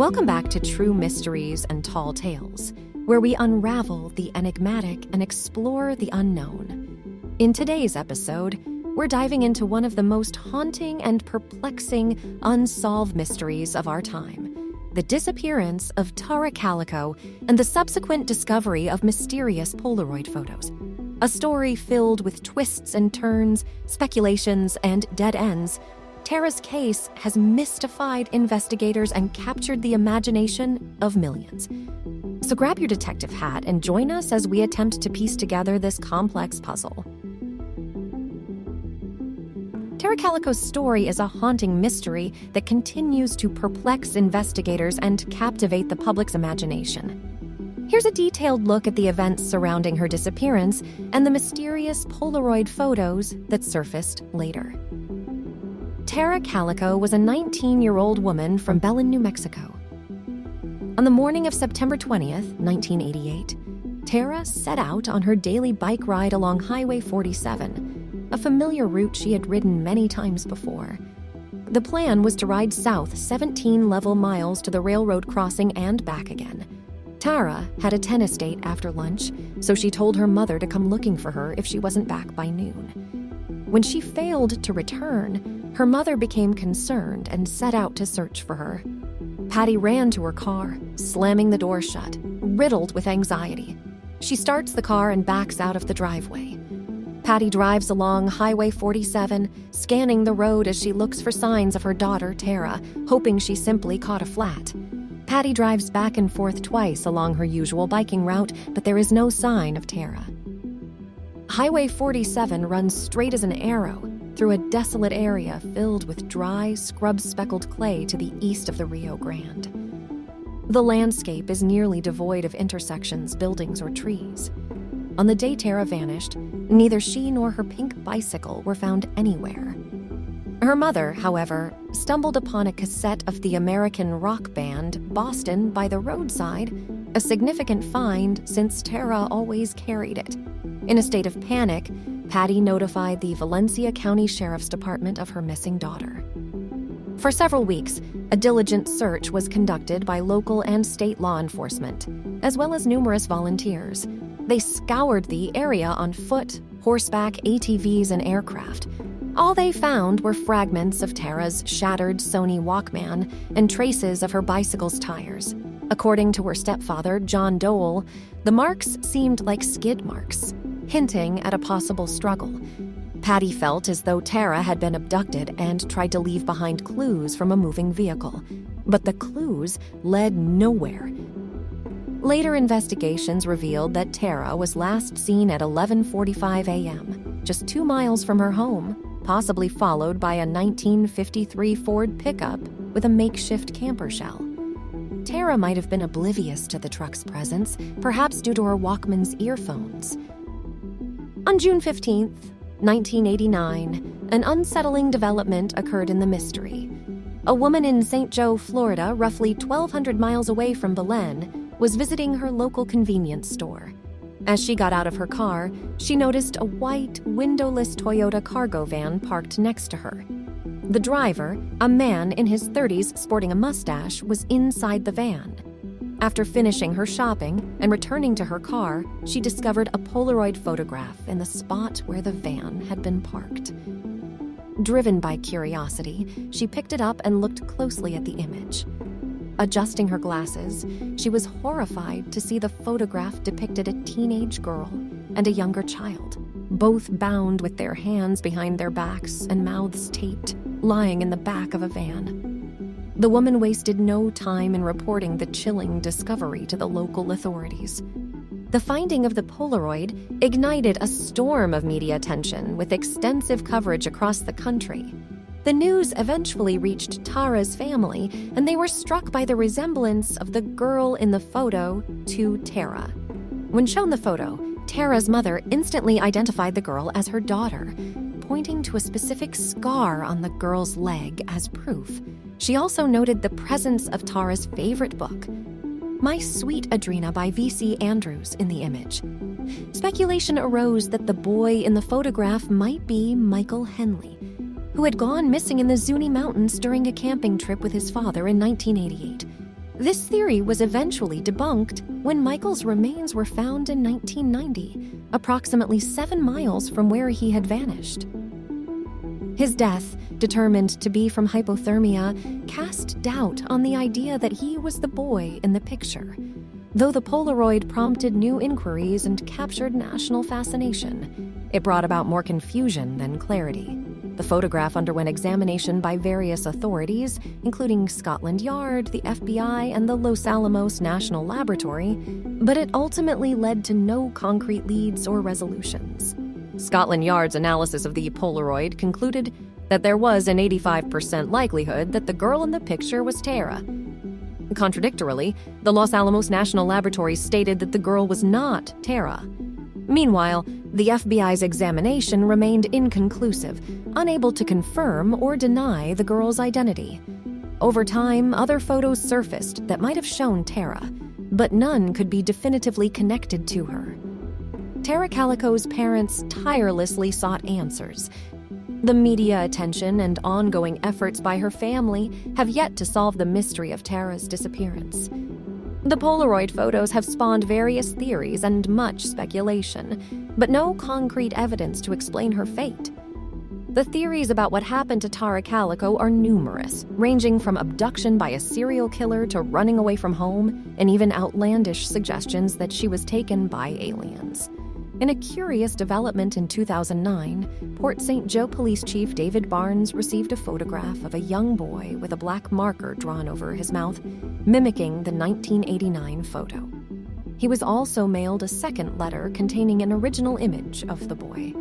Welcome back to True Mysteries and Tall Tales, where we unravel the enigmatic and explore the unknown. In today's episode, we're diving into one of the most haunting and perplexing unsolved mysteries of our time, the disappearance of Tara Calico and the subsequent discovery of mysterious Polaroid photos. A story filled with twists and turns, speculations, and dead ends. Tara's case has mystified investigators and captured the imagination of millions. So grab your detective hat and join us as we attempt to piece together this complex puzzle. Tara Calico's story is a haunting mystery that continues to perplex investigators and captivate the public's imagination. Here's a detailed look at the events surrounding her disappearance and the mysterious Polaroid photos that surfaced later. Tara Calico was a 19-year-old woman from Belen, New Mexico. On the morning of September 20th, 1988, Tara set out on her daily bike ride along Highway 47, a familiar route she had ridden many times before. The plan was to ride south 17 level miles to the railroad crossing and back again. Tara had a tennis date after lunch, so she told her mother to come looking for her if she wasn't back by noon. When she failed to return, her mother became concerned and set out to search for her. Patty ran to her car, slamming the door shut, riddled with anxiety. She starts the car and backs out of the driveway. Patty drives along Highway 47, scanning the road as she looks for signs of her daughter, Tara, hoping she simply caught a flat. Patty drives back and forth twice along her usual biking route, but there is no sign of Tara. Highway 47 runs straight as an arrow through a desolate area filled with dry, scrub-speckled clay to the east of the Rio Grande. The landscape is nearly devoid of intersections, buildings, or trees. On the day Tara vanished, neither she nor her pink bicycle were found anywhere. Her mother, however, stumbled upon a cassette of the American rock band Boston by the roadside, a significant find since Tara always carried it. In a state of panic, Patty notified the Valencia County Sheriff's Department of her missing daughter. For several weeks, a diligent search was conducted by local and state law enforcement, as well as numerous volunteers. They scoured the area on foot, horseback, ATVs, and aircraft. All they found were fragments of Tara's shattered Sony Walkman and traces of her bicycle's tires. According to her stepfather, John Dole, the marks seemed like skid marks, hinting at a possible struggle. Patty felt as though Tara had been abducted and tried to leave behind clues from a moving vehicle. But the clues led nowhere. Later investigations revealed that Tara was last seen at 11:45 a.m., just 2 miles from her home, possibly followed by a 1953 Ford pickup with a makeshift camper shell. Tara might have been oblivious to the truck's presence, perhaps due to her Walkman's earphones. On June 15th, 1989, an unsettling development occurred in the mystery. A woman in St. Joe, Florida, roughly 1,200 miles away from Belen, was visiting her local convenience store. As she got out of her car, she noticed a white, windowless Toyota cargo van parked next to her. The driver, a man in his 30s sporting a mustache, was inside the van. After finishing her shopping and returning to her car, she discovered a Polaroid photograph in the spot where the van had been parked. Driven by curiosity, she picked it up and looked closely at the image. Adjusting her glasses, she was horrified to see the photograph depicted a teenage girl and a younger child, both bound with their hands behind their backs and mouths taped, lying in the back of a van. The woman wasted no time in reporting the chilling discovery to the local authorities. The finding of the Polaroid ignited a storm of media attention with extensive coverage across the country. The news eventually reached Tara's family, and they were struck by the resemblance of the girl in the photo to Tara. When shown the photo, Tara's mother instantly identified the girl as her daughter, pointing to a specific scar on the girl's leg as proof. She also noted the presence of Tara's favorite book, My Sweet Adrena by V.C. Andrews, in the image. Speculation arose that the boy in the photograph might be Michael Henley, who had gone missing in the Zuni Mountains during a camping trip with his father in 1988. This theory was eventually debunked when Michael's remains were found in 1990, approximately 7 miles from where he had vanished. His death, determined to be from hypothermia, cast doubt on the idea that he was the boy in the picture, though the Polaroid prompted new inquiries and captured national fascination. It brought about more confusion than clarity. The photograph underwent examination by various authorities, including Scotland Yard, the FBI, and the Los Alamos National Laboratory, but it ultimately led to no concrete leads or resolutions. Scotland Yard's analysis of the Polaroid concluded that there was an 85% likelihood that the girl in the picture was Tara. Contradictorily, the Los Alamos National Laboratory stated that the girl was not Tara. Meanwhile, the FBI's examination remained inconclusive, unable to confirm or deny the girl's identity. Over time, other photos surfaced that might have shown Tara, but none could be definitively connected to her. Tara Calico's parents tirelessly sought answers. The media attention and ongoing efforts by her family have yet to solve the mystery of Tara's disappearance. The Polaroid photos have spawned various theories and much speculation, but no concrete evidence to explain her fate. The theories about what happened to Tara Calico are numerous, ranging from abduction by a serial killer to running away from home, and even outlandish suggestions that she was taken by aliens. In a curious development in 2009, Port St. Joe Police Chief David Barnes received a photograph of a young boy with a black marker drawn over his mouth, mimicking the 1989 photo. He was also mailed a second letter containing an original image of the boy.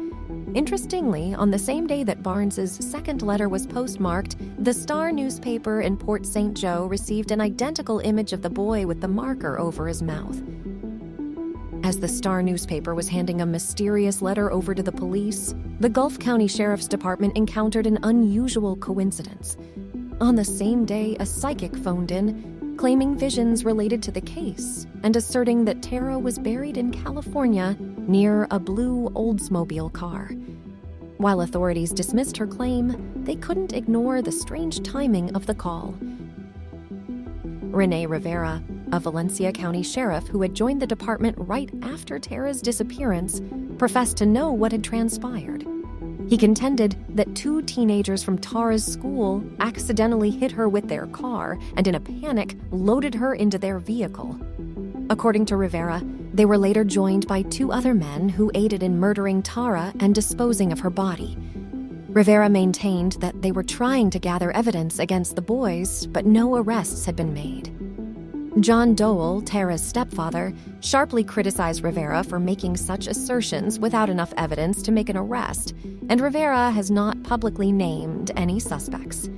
Interestingly, on the same day that Barnes's second letter was postmarked, the Star newspaper in Port St. Joe received an identical image of the boy with the marker over his mouth. As the Star newspaper was handing a mysterious letter over to the police, the Gulf County Sheriff's Department encountered an unusual coincidence. On the same day, a psychic phoned in, claiming visions related to the case and asserting that Tara was buried in California near a blue Oldsmobile car. While authorities dismissed her claim, they couldn't ignore the strange timing of the call. Rene Rivera, a Valencia County sheriff who had joined the department right after Tara's disappearance, professed to know what had transpired. He contended that 2 teenagers from Tara's school accidentally hit her with their car and in a panic loaded her into their vehicle. According to Rivera, they were later joined by 2 other men who aided in murdering Tara and disposing of her body. Rivera maintained that they were trying to gather evidence against the boys, but no arrests had been made. John Dole, Tara's stepfather, sharply criticized Rivera for making such assertions without enough evidence to make an arrest, and Rivera has not publicly named any suspects.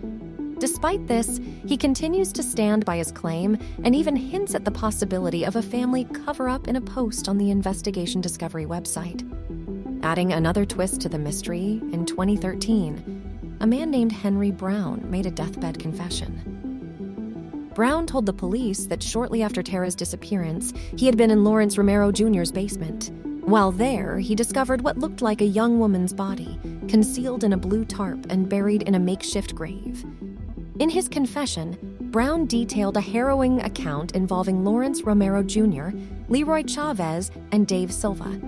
Despite this, he continues to stand by his claim and even hints at the possibility of a family cover-up in a post on the Investigation Discovery website. Adding another twist to the mystery, in 2013, a man named Henry Brown made a deathbed confession. Brown told the police that shortly after Tara's disappearance, he had been in Lawrence Romero Jr.'s basement. While there, he discovered what looked like a young woman's body, concealed in a blue tarp and buried in a makeshift grave. In his confession, Brown detailed a harrowing account involving Lawrence Romero Jr., Leroy Chavez, and Dave Silva.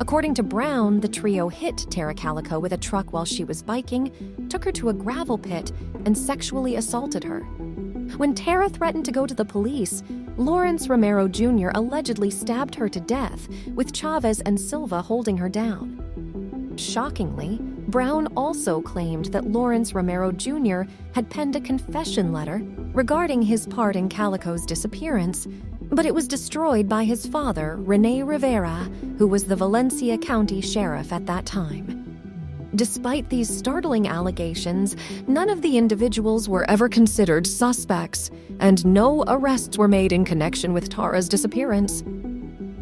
According to Brown, the trio hit Tara Calico with a truck while she was biking, took her to a gravel pit, and sexually assaulted her. When Tara threatened to go to the police, Lawrence Romero Jr. allegedly stabbed her to death, with Chavez and Silva holding her down. Shockingly, Brown also claimed that Lawrence Romero Jr. had penned a confession letter regarding his part in Calico's disappearance, but it was destroyed by his father, Rene Rivera, who was the Valencia County Sheriff at that time. Despite these startling allegations, none of the individuals were ever considered suspects, and no arrests were made in connection with Tara's disappearance.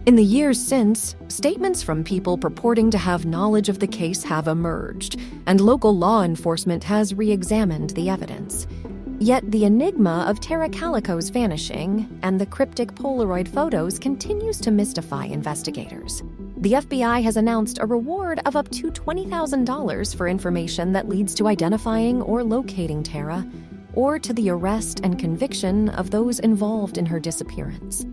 In the years since, statements from people purporting to have knowledge of the case have emerged, and local law enforcement has re-examined the evidence. Yet the enigma of Tara Calico's vanishing and the cryptic Polaroid photos continues to mystify investigators. The FBI has announced a reward of up to $20,000 for information that leads to identifying or locating Tara. or to the arrest and conviction of those involved in her disappearance.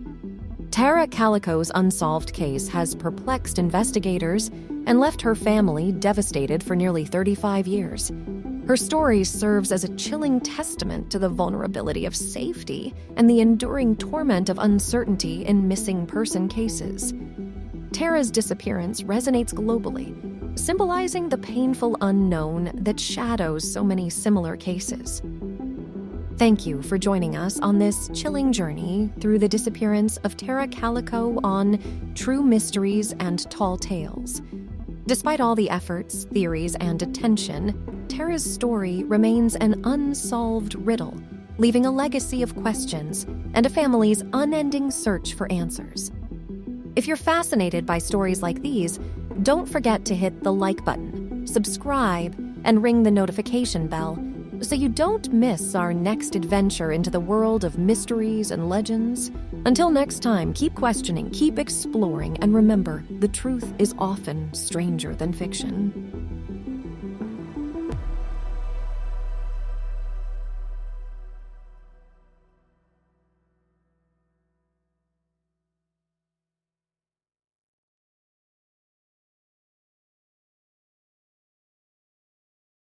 Tara Calico's unsolved case has perplexed investigators and left her family devastated for nearly 35 years. Her story serves as a chilling testament to the vulnerability of safety and the enduring torment of uncertainty in missing person cases. Tara's disappearance resonates globally, symbolizing the painful unknown that shadows so many similar cases. Thank you for joining us on this chilling journey through the disappearance of Tara Calico on True Mysteries and Tall Tales. Despite all the efforts, theories, and attention, Tara's story remains an unsolved riddle, leaving a legacy of questions and a family's unending search for answers. If you're fascinated by stories like these, don't forget to hit the like button, subscribe, and ring the notification bell so you don't miss our next adventure into the world of mysteries and legends. Until next time, keep questioning, keep exploring, and remember, the truth is often stranger than fiction.